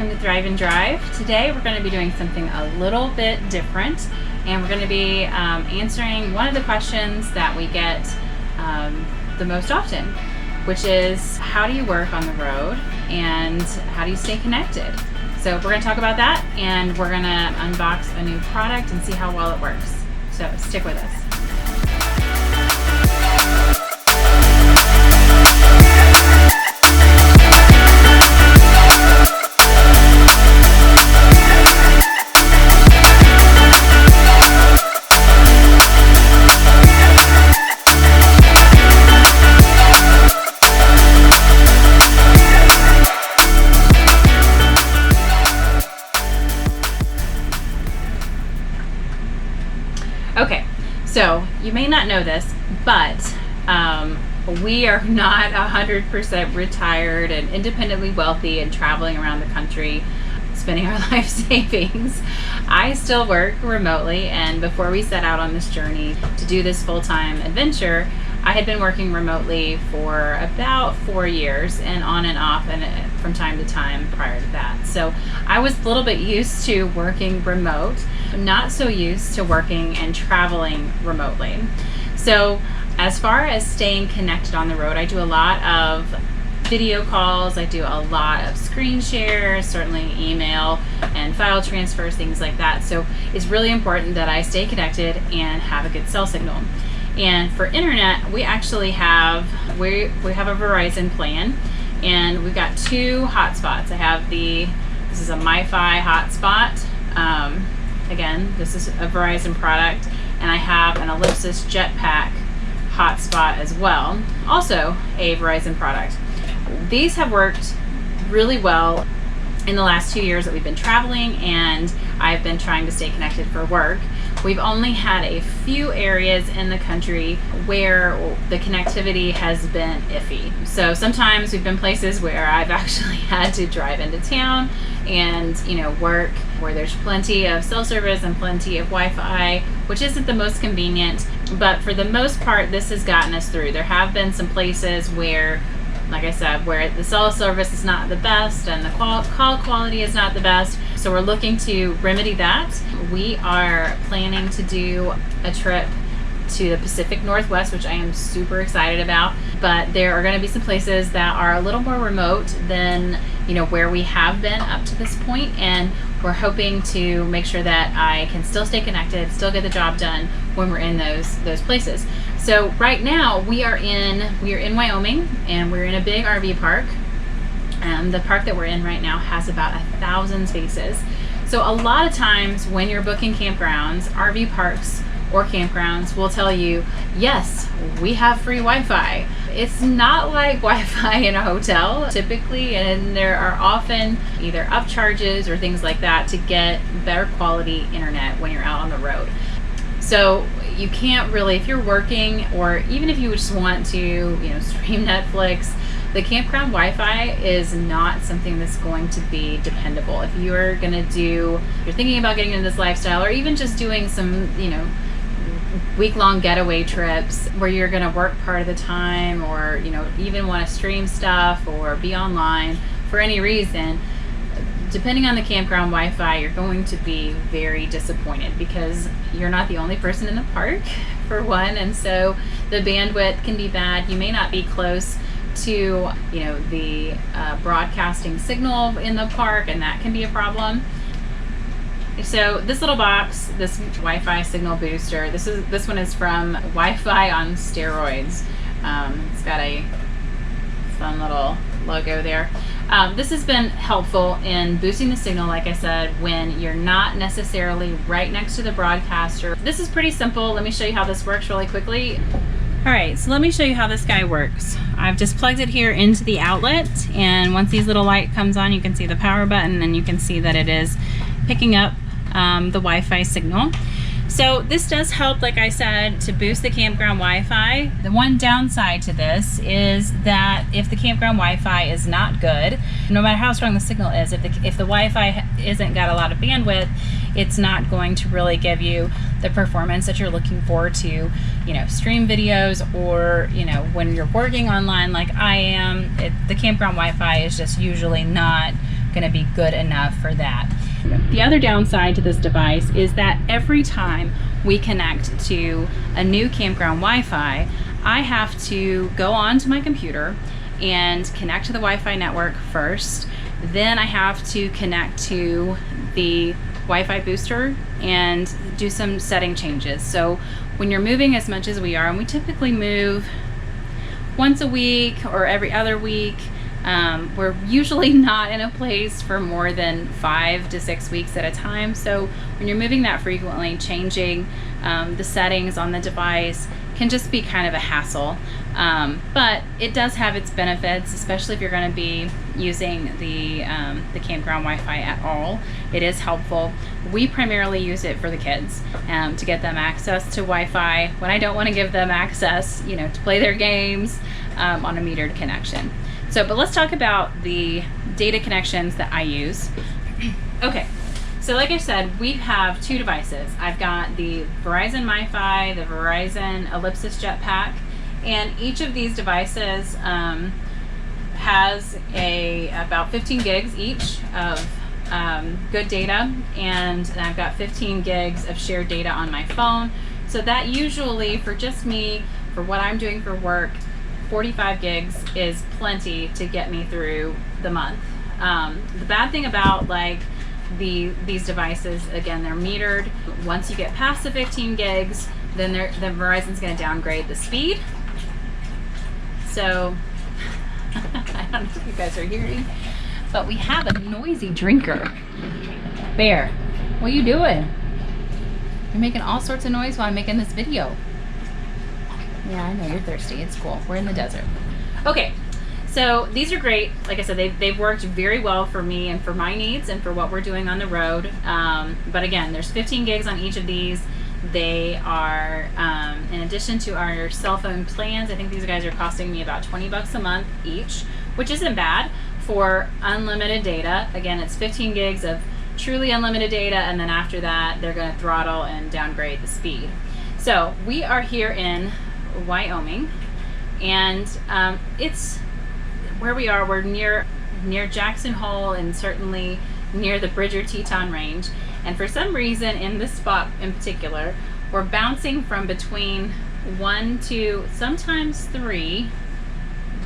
welcome to Thrive and Drive. Today we're going to be doing something a little bit different, and we're going to be answering one of the questions that we get the most often, which is how do you work on the road and how do you stay connected? So we're going to talk about that, and we're going to unbox a new product and see how well it works. So stick with us. Okay, so you may not know this, but we are not 100% retired and independently wealthy and traveling around the country spending our life savings. I still work remotely, and before we set out on this journey to do this full-time adventure, I had been working remotely for about 4 years and on and off and from time to time prior to that. So I was a little bit used to working remote, not so used to working and traveling remotely. So as far as staying connected on the road, I do a lot of video calls, I do a lot of screen shares, certainly email and file transfers, things like that. So it's really important that I stay connected and have a good cell signal. And for internet, we actually have we have a Verizon plan, and we've got two hotspots. I have this is a MiFi hotspot. Again, this is a Verizon product, and I have an Ellipsis Jetpack hotspot as well, also a Verizon product. These have worked really well in the last 2 years that we've been traveling, and I've been trying to stay connected for work. We've only had a few areas in the country where the connectivity has been iffy. So sometimes we've been places where I've actually had to drive into town and work where there's plenty of cell service and plenty of Wi-Fi, which isn't the most convenient, but for the most part this has gotten us through. There have been some places where, like I said, where the cell service is not the best and the call quality is not the best. So we're looking to remedy that. We are planning to do a trip to the Pacific Northwest, which I am super excited about. But there are going to be some places that are a little more remote than where we have been up to this point, and we're hoping to make sure that I can still stay connected, still get the job done when we're in those places. So right now we are in Wyoming, and we're in a big RV park. The park that we're in right now has about 1,000 spaces. So a lot of times when you're booking campgrounds, RV parks or campgrounds will tell you, yes, we have free Wi-Fi. It's not like Wi-Fi in a hotel typically, and there are often either upcharges or things like that to get better quality internet when you're out on the road. So you can't really, if you're working or even if you just want to stream Netflix, the campground Wi-Fi is not something that's going to be dependable. If you're thinking about getting into this lifestyle, or even just doing some week-long getaway trips where you're going to work part of the time, or even want to stream stuff or be online for any reason, depending on the campground Wi-Fi, you're going to be very disappointed because you're not the only person in the park, for one, and so the bandwidth can be bad. You may not be close to the broadcasting signal in the park, and that can be a problem. So this little box, this Wi-Fi signal booster, this one is from Wi-Fi on Steroids. It's got a fun little logo there. This has been helpful in boosting the signal, like I said, when you're not necessarily right next to the broadcaster. This is pretty simple. Let me show you how this works really quickly. All right, so let me show you how this guy works. I've just plugged it here into the outlet, and once these little light comes on, you can see the power button, and you can see that it is picking up the Wi-Fi signal. So this does help, like I said, to boost the campground Wi-Fi. The one downside to this is that if the campground Wi-Fi is not good, no matter how strong the signal is, if the Wi-Fi isn't got a lot of bandwidth, it's not going to really give you the performance that you're looking for to, stream videos, or, when you're working online like I am, the campground Wi-Fi is just usually not going to be good enough for that. The other downside to this device is that every time we connect to a new campground Wi-Fi, I have to go onto my computer and connect to the Wi-Fi network first. Then I have to connect to the Wi-Fi booster and do some setting changes. So when you're moving as much as we are, and we typically move once a week or every other week, we're usually not in a place for more than 5 to 6 weeks at a time. So when you're moving that frequently, changing the settings on the device can just be kind of a hassle. But it does have its benefits, especially if you're going to be using the campground Wi-Fi at all. It is helpful. We primarily use it for the kids to get them access to Wi-Fi when I don't want to give them access, to play their games on a metered connection. So, but let's talk about the data connections that I use. Okay. So like I said, we have 2 devices. I've got the Verizon MiFi, the Verizon Ellipsis Jetpack, and each of these devices has about 15 gigs each of good data, and I've got 15 gigs of shared data on my phone. So that usually, for just me, for what I'm doing for work, 45 gigs is plenty to get me through the month. The bad thing about these devices, again, they're metered. Once you get past the 15 gigs, then Verizon's going to downgrade the speed. So I don't know if you guys are hearing, but we have a noisy drinker. Bear, what are you doing? You're making all sorts of noise while I'm making this video. Yeah, I know you're thirsty. It's cool. We're in the desert. Okay. So these are great. Like I said, they've worked very well for me and for my needs and for what we're doing on the road. But again, there's 15 gigs on each of these. They are, in addition to our cell phone plans, I think these guys are costing me about 20 bucks a month each, which isn't bad for unlimited data. Again, it's 15 gigs of truly unlimited data, and then after that, they're going to throttle and downgrade the speed. So we are here in Wyoming, and it's where we are. We're near Jackson Hole and certainly near the Bridger Teton Range. And for some reason, in this spot in particular, we're bouncing from between 1 to sometimes 3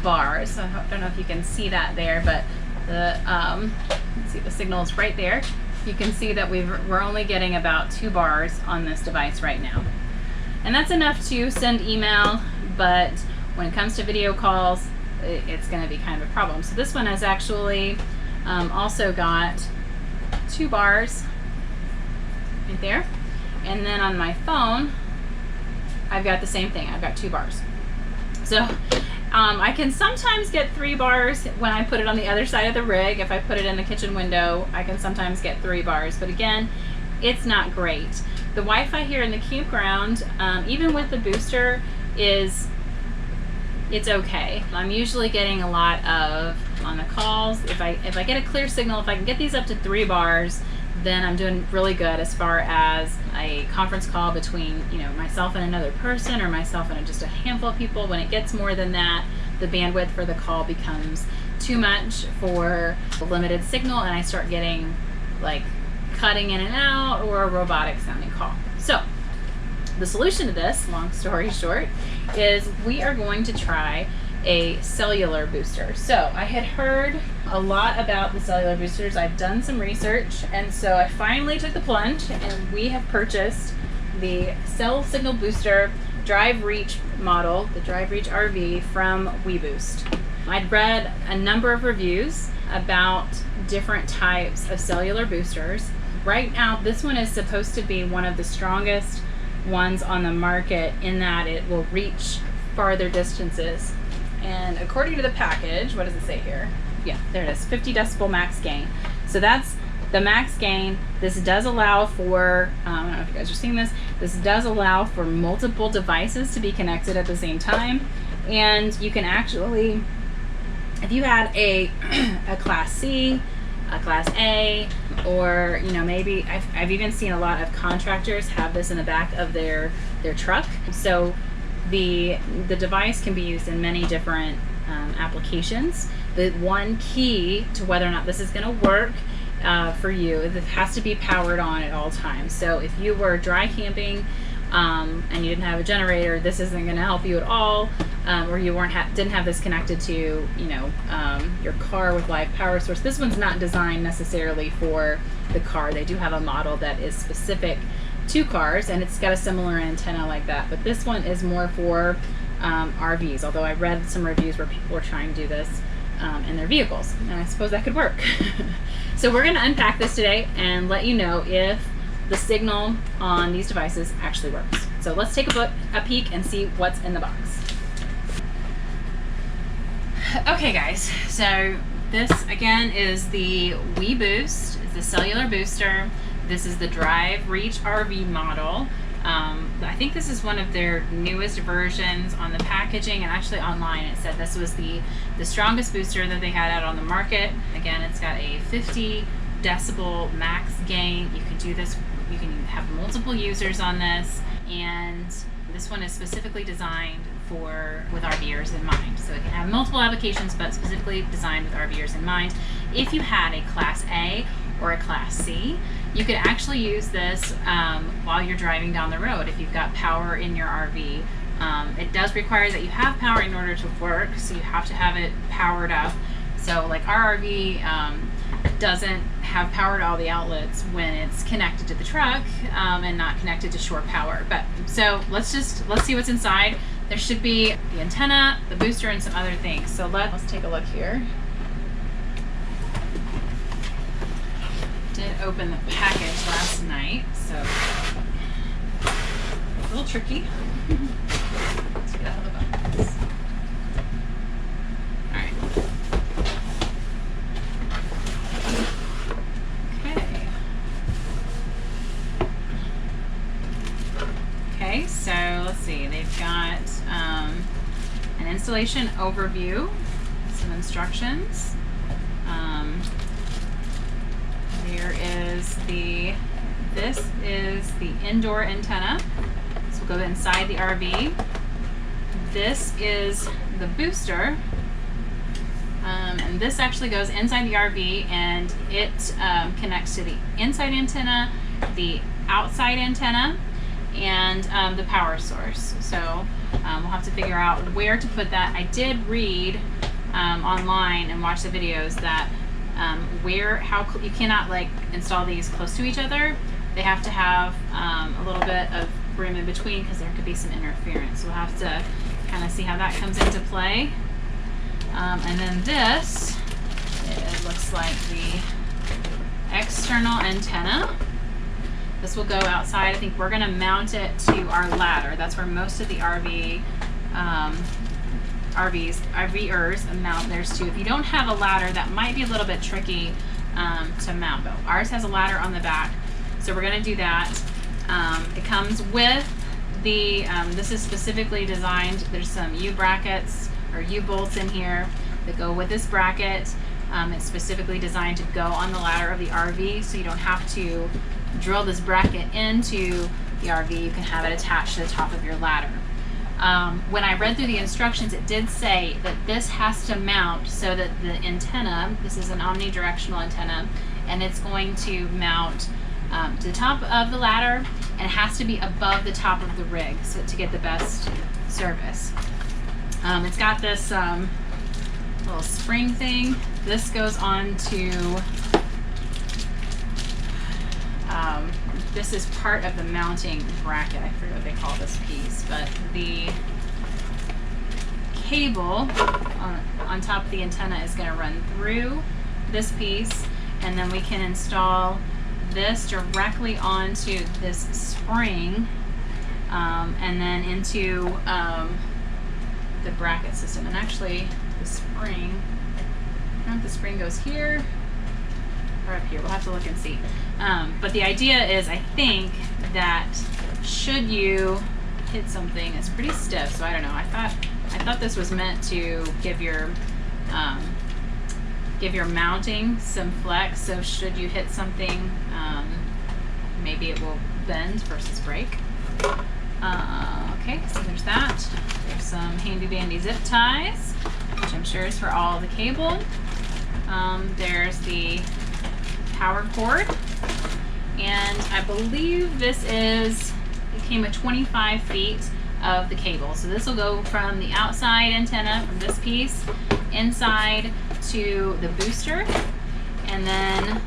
bars. I don't know if you can see that there, but let's see, the signal is right there. You can see that we're only getting about 2 bars on this device right now. And that's enough to send email, but when it comes to video calls, it's going to be kind of a problem. So this one has actually also got 2 bars right there. And then on my phone, I've got the same thing. I've got 2 bars. So I can sometimes get 3 bars when I put it on the other side of the rig. If I put it in the kitchen window, I can sometimes get 3 bars. But again, it's not great. The Wi-Fi here in the campground, even with the booster, it's okay. I'm usually getting a lot of, on the calls, if I get a clear signal, if I can get these up to 3 bars, then I'm doing really good as far as a conference call between myself and another person, or myself and just a handful of people. When it gets more than that, the bandwidth for the call becomes too much for the limited signal, and I start getting cutting in and out or a robotic sounding call. So the solution to this, long story short, is we are going to try a cellular booster. So I had heard a lot about the cellular boosters. I've done some research, and so I finally took the plunge, and we have purchased the Cell Signal Booster Drive Reach model, the Drive Reach RV from WeBoost. I'd read a number of reviews about different types of cellular boosters. Right now, this one is supposed to be one of the strongest ones on the market in that it will reach farther distances. And according to the package, what does it say here? Yeah, there it is, 50 decibel max gain. So that's the max gain. This does allow for, I don't know if you guys are seeing this, this does allow for multiple devices to be connected at the same time. And you can actually, if you had a Class C, a Class A, or maybe I've even seen a lot of contractors have this in the back of their truck. So the device can be used in many different applications. The one key to whether or not this is going to work for you, it has to be powered on at all times. So if you were dry camping and you didn't have a generator, this isn't going to help you at all. Or you didn't have this connected to your car with live power source. This one's not designed necessarily for the car. They do have a model that is specific to cars, and it's got a similar antenna like that. But this one is more for RVs. Although I read some reviews where people were trying to do this in their vehicles, and I suppose that could work. So we're going to unpack this today and let you know if the signal on these devices actually works. So let's take a peek and see what's in the box. Okay guys, so this again is the WeBoost. It's the cellular booster. This is the Drive Reach RV model. I think this is one of their newest versions. On the packaging and actually online it said this was the strongest booster that they had out on the market. Again, it's got a 50 decibel max gain. You can do this, you can have multiple users on this, and this one is specifically designed with RVers in mind. So it can have multiple applications, but specifically designed with RVers in mind. If you had a Class A or a Class C, you could actually use this while you're driving down the road if you've got power in your RV. It does require that you have power in order to work, so you have to have it powered up. So like our RV doesn't have power to all the outlets when it's connected to the truck and not connected to shore power. But so let's see what's inside. There should be the antenna, the booster, and some other things. So let's take a look here. Did open the package last night, so a little tricky. Let's get out of the box. All right. Okay, so let's see. They've got an installation overview, some instructions. This is the indoor antenna. So we'll go inside the RV. This is the booster. And this actually goes inside the RV, and it connects to the inside antenna, the outside antenna, and the power source. So we'll have to figure out where to put that. I did read online and watch the videos that you cannot like install these close to each other. They have to have a little bit of room in between because there could be some interference. So we'll have to kind of see how that comes into play. And then this, it looks like the external antenna. This will go outside. I think we're going to mount it to our ladder. That's where most of the RVers mount theirs to. If you don't have a ladder, that might be a little bit tricky to mount, but ours has a ladder on the back, so we're going to do that. It comes with the, this is specifically designed, there's some U-brackets or U-bolts in here that go with this bracket. It's specifically designed to go on the ladder of the RV, so you don't have to drill this bracket into the RV. You can have it attached to the top of your ladder. When I read through the instructions, it did say that this has to mount so that the antenna, this is an omnidirectional antenna, and it's going to mount to the top of the ladder, and it has to be above the top of the rig so to get the best service. It's got this little spring thing. This goes on to this is part of the mounting bracket. I forget what they call this piece, but the cable on top of the antenna is going to run through this piece, and then we can install this directly onto this spring and then into the bracket system. And actually the spring, I don't know if the spring goes here or up here. We'll have to look and see. But the idea is, I think that should you hit something, it's pretty stiff, so I don't know. I thought this was meant to give your mounting some flex. So should you hit something, maybe it will bend versus break. Okay, so there's that. There's some handy dandy zip ties. which I'm sure is for all the cable. There's the power cord, and I believe it came with 25 feet of the cable. So this will go from the outside antenna, from this piece, inside to the booster, and then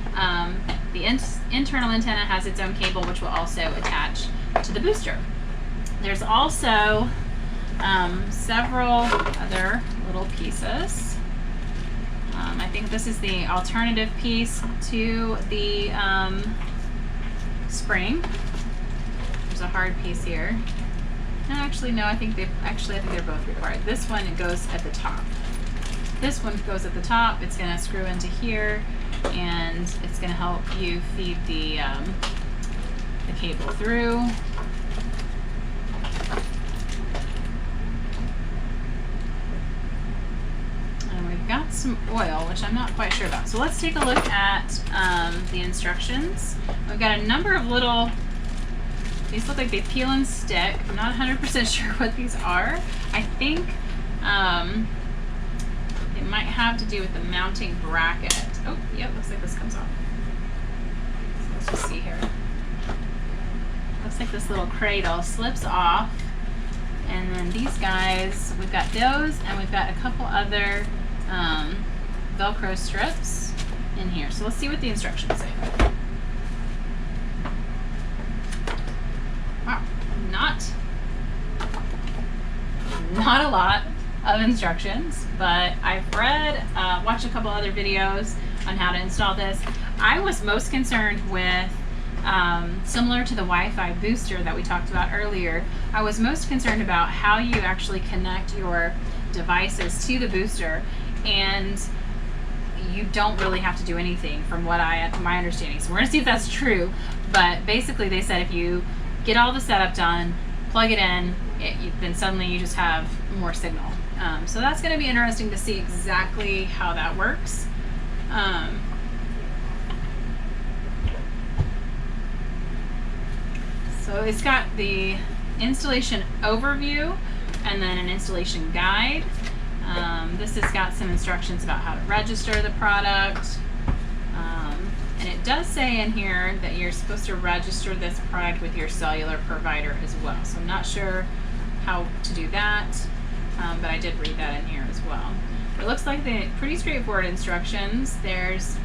the internal antenna has its own cable, which will also attach to the booster. There's also several other little pieces. I think this is the alternative piece to the spring. There's a hard piece here. Actually, no, I think they're both required. This one, it goes at the top. This one goes at the top. It's going to screw into here, and it's going to help you feed the cable through. And we've got some oil, which I'm not quite sure about. So let's take a look at the instructions. We've got a number of little, these look like they peel and stick. I'm not 100% sure what these are. I think it might have to do with the mounting bracket. Oh, yep, looks like this comes off. So let's just see here. Looks like this little cradle slips off. And then these guys, we've got those, and we've got a couple other Velcro strips in here. So let's see what the instructions say. Wow, not a lot of instructions, but I've watched a couple other videos on how to install this. I was most concerned with, similar to the Wi-Fi booster that we talked about earlier, I was most concerned about how you actually connect your devices to the booster, and you don't really have to do anything from what my understanding. So we're gonna see if that's true, but basically they said if you get all the setup done, plug it in, then suddenly you just have more signal. So that's going to be interesting to see exactly how that works. So it's got the installation overview and then an installation guide. This has got some instructions about how to register the product. And it does say in here that you're supposed to register this product with your cellular provider as well. So I'm not sure how to do that, but I did read that in here as well. It looks like the pretty straightforward instructions. There's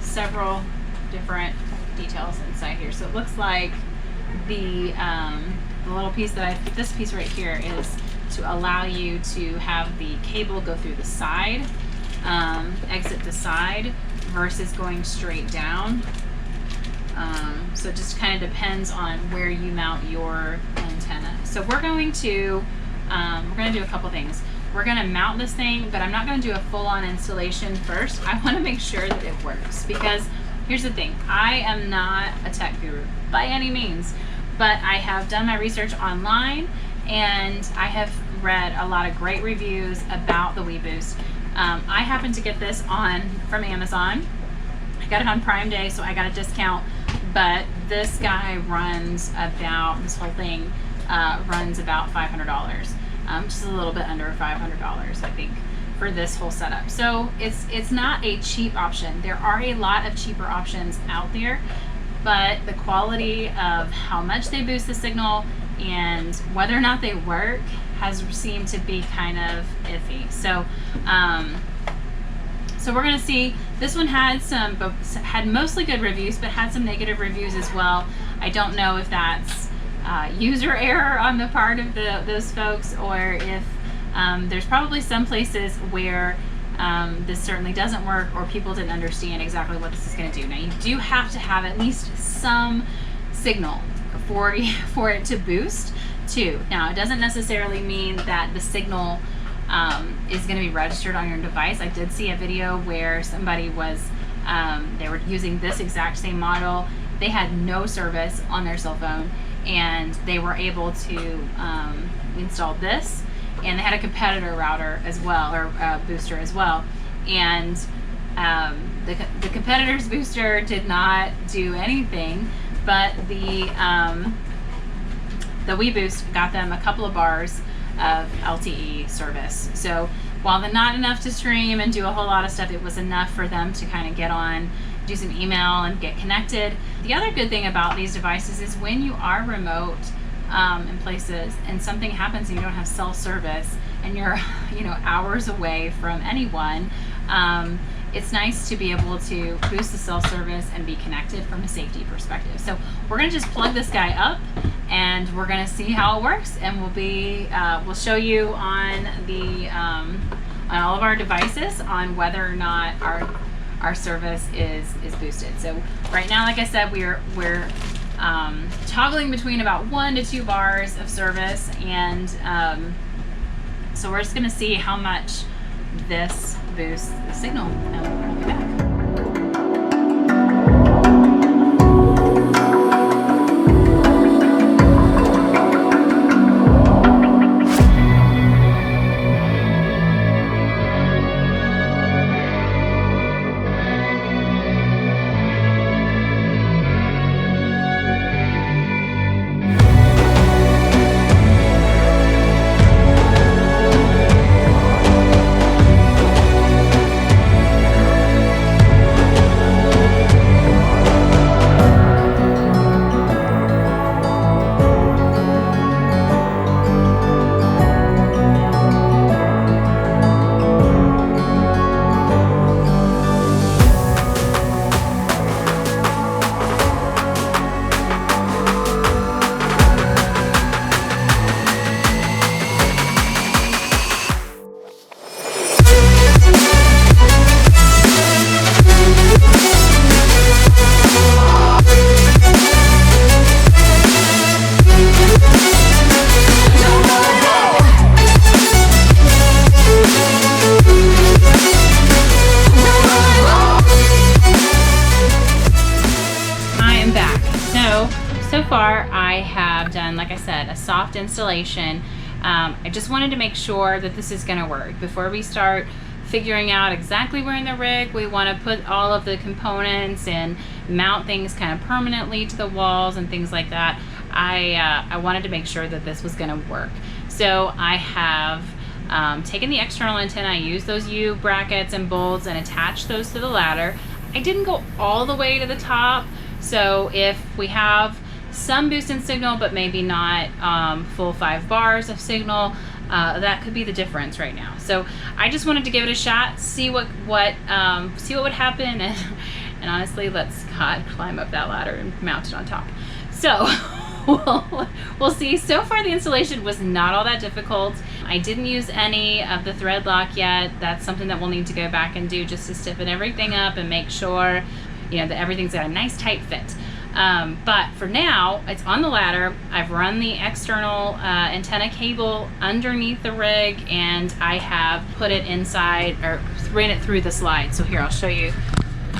several different details inside here. So it looks like the little piece this piece right here is to allow you to have the cable go through the side, exit the side, versus going straight down. So it just kind of depends on where you mount your antenna. So we're going to do a couple things. We're going to mount this thing, but I'm not going to do a full-on installation first. I want to make sure that it works, because here's the thing. I am not a tech guru by any means, but I have done my research online, and I have read a lot of great reviews about the WeBoost. I happened to get this from Amazon. I got it on Prime Day, so I got a discount, but this guy runs about $500, just a little bit under $500, I think, for this whole setup. So it's not a cheap option. There are a lot of cheaper options out there, but the quality of how much they boost the signal and whether or not they work has seemed to be kind of iffy. So so we're gonna see. This one had mostly good reviews, but had some negative reviews as well. I don't know if that's user error on the part of those folks, or if there's probably some places where this certainly doesn't work, or people didn't understand exactly what this is going to do. Now, you do have to have at least some signal for it to boost too. Now, it doesn't necessarily mean that the signal is going to be registered on your device. I did see a video where somebody was they were using this exact same model. They had no service on their cell phone, and they were able to install this, and they had a competitor router as well, or booster as well, and the competitor's booster did not do anything, but the the WeBoost got them a couple of bars of LTE service. So while they're not enough to stream and do a whole lot of stuff, it was enough for them to kind of get on, do some email and get connected. The other good thing about these devices is when you are remote in places and something happens and you don't have cell service and you're hours away from anyone, it's nice to be able to boost the cell service and be connected from a safety perspective. So we're gonna just plug this guy up and we're gonna see how it works, and we'll show you on all of our devices on whether or not our service is boosted. So right now, like I said, we're toggling between about 1 to 2 bars of service, and so we're just gonna see how much this boosts the signal, and we'll be back. So far I have done, like I said, a soft installation. I just wanted to make sure that this is going to work before we start figuring out exactly where in the rig we want to put all of the components and mount things kind of permanently to the walls and things like that. I wanted to make sure that this was going to work. So I have taken the external antenna, I used those U brackets and bolts and attached those to the ladder. I didn't go all the way to the top, so if we have some boost in signal but maybe not full 5 bars of signal, that could be the difference right now. So I just wanted to give it a shot, see what would happen, and honestly, let's climb up that ladder and mount it on top. So we'll see. So far the installation was not all that difficult. I didn't use any of the thread lock yet. That's something that we'll need to go back and do just to stiffen everything up and make sure that everything's got a nice tight fit. But for now, it's on the ladder. I've run the external antenna cable underneath the rig, and I have put it inside, or ran it through the slide. So here, I'll show you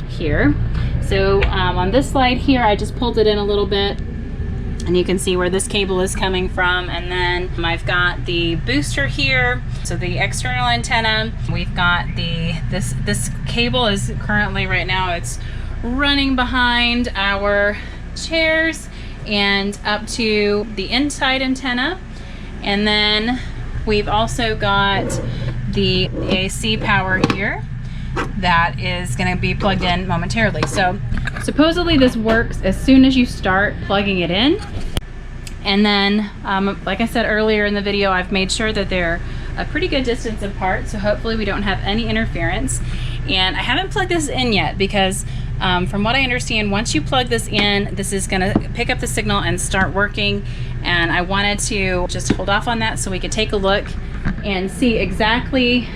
here. So on this slide here, I just pulled it in a little bit, and you can see where this cable is coming from. And then I've got the booster here. So the external antenna, we've got this cable is currently right now, it's running behind our chairs and up to the inside antenna. And then we've also got the AC power here that is going to be plugged in momentarily. So supposedly this works as soon as you start plugging it in. And then like I said earlier in the video, I've made sure that they're a pretty good distance apart, so hopefully we don't have any interference. And I haven't plugged this in yet because from what I understand, once you plug this in, this is going to pick up the signal and start working. And I wanted to just hold off on that so we could take a look and see exactly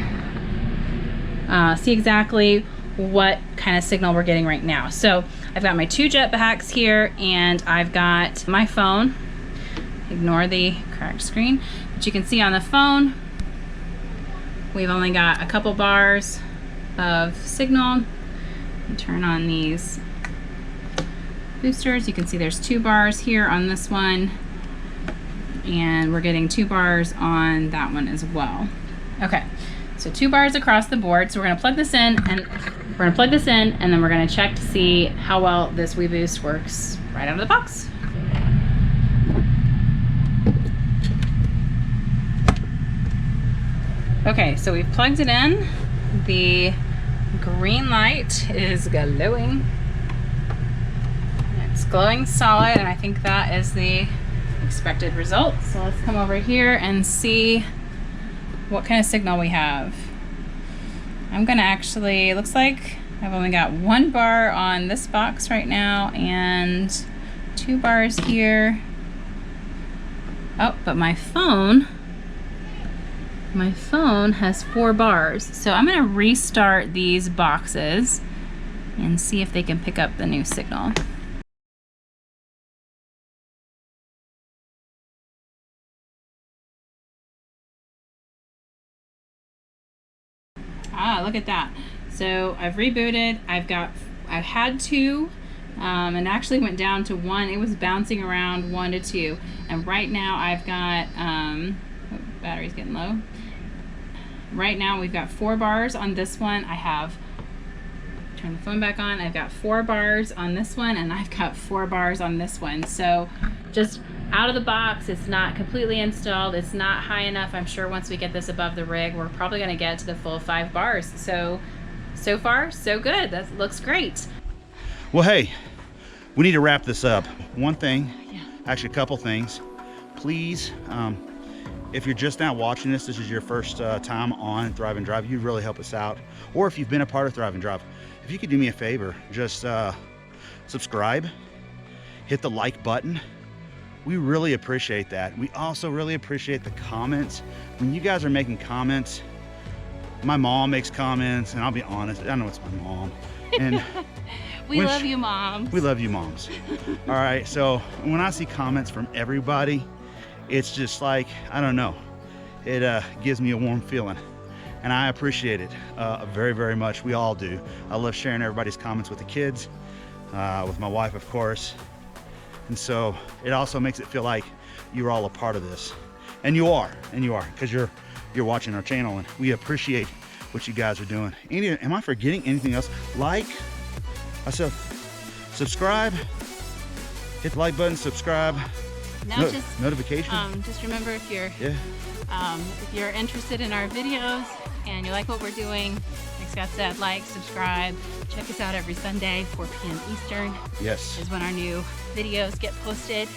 what kind of signal we're getting right now. So I've got my 2 jetpacks here, and I've got my phone. Ignore the cracked screen, but you can see on the phone we've only got a couple bars of signal. Turn on these boosters. You can see there's 2 bars here on this one, and we're getting 2 bars on that one as well. Okay, so 2 bars across the board. So we're gonna plug this in, and then we're gonna check to see how well this WeBoost works right out of the box. Okay, so we've plugged it in. The green light is glowing. It's glowing solid, and I think that is the expected result. So let's come over here and see what kind of signal we have. I'm gonna actually, it looks like I've only got 1 bar on this box right now and 2 bars here. Oh, but my phone has 4 bars. So I'm gonna restart these boxes and see if they can pick up the new signal. Ah, look at that. So I've rebooted. I had 2 and actually went down to 1. It was bouncing around 1 to 2. And right now I've got, oh, battery's getting low. Right now we've got 4 bars on this one. I have, turn the phone back on. I've got 4 bars on this one, and I've got 4 bars on this one. So just out of the box, it's not completely installed. It's not high enough. I'm sure once we get this above the rig, we're probably gonna get to the full 5 bars. So far, so good. That looks great. Well, hey, we need to wrap this up. One thing, actually a couple things. Please, if you're just now watching this is your first time on Thrive and Drive, you really help us out. Or if you've been a part of Thrive and Drive, if you could do me a favor, just subscribe, hit the like button. We really appreciate that. We also really appreciate the comments. When you guys are making comments, my mom makes comments, and I'll be honest, I know it's my mom. And we love you, moms. We love you, moms. All right, so when I see comments from everybody, it's just like, I don't know, it gives me a warm feeling, and I appreciate it very, very much. We all do. I love sharing everybody's comments with the kids, with my wife, of course, and so it also makes it feel like you're all a part of this, and you are, because you're watching our channel, and we appreciate what you guys are doing. Am I forgetting anything else? Like, I said, subscribe, hit the like button, subscribe. Now Notification. Just remember, if you're interested in our videos and you like what we're doing, like Scott said, like, subscribe, check us out every Sunday, 4 p.m. Eastern. Yes. Is when our new videos get posted.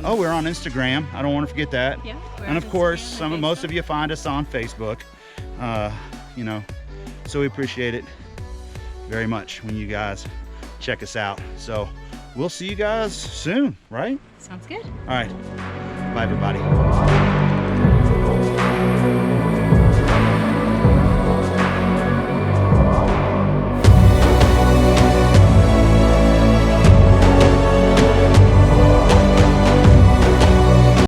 Oh, we're on Instagram. I don't want to forget that. Yeah. And of course, most of you find us on Facebook. You know, so we appreciate it very much when you guys check us out. So we'll see you guys soon, right? Sounds good. All right. Bye, everybody.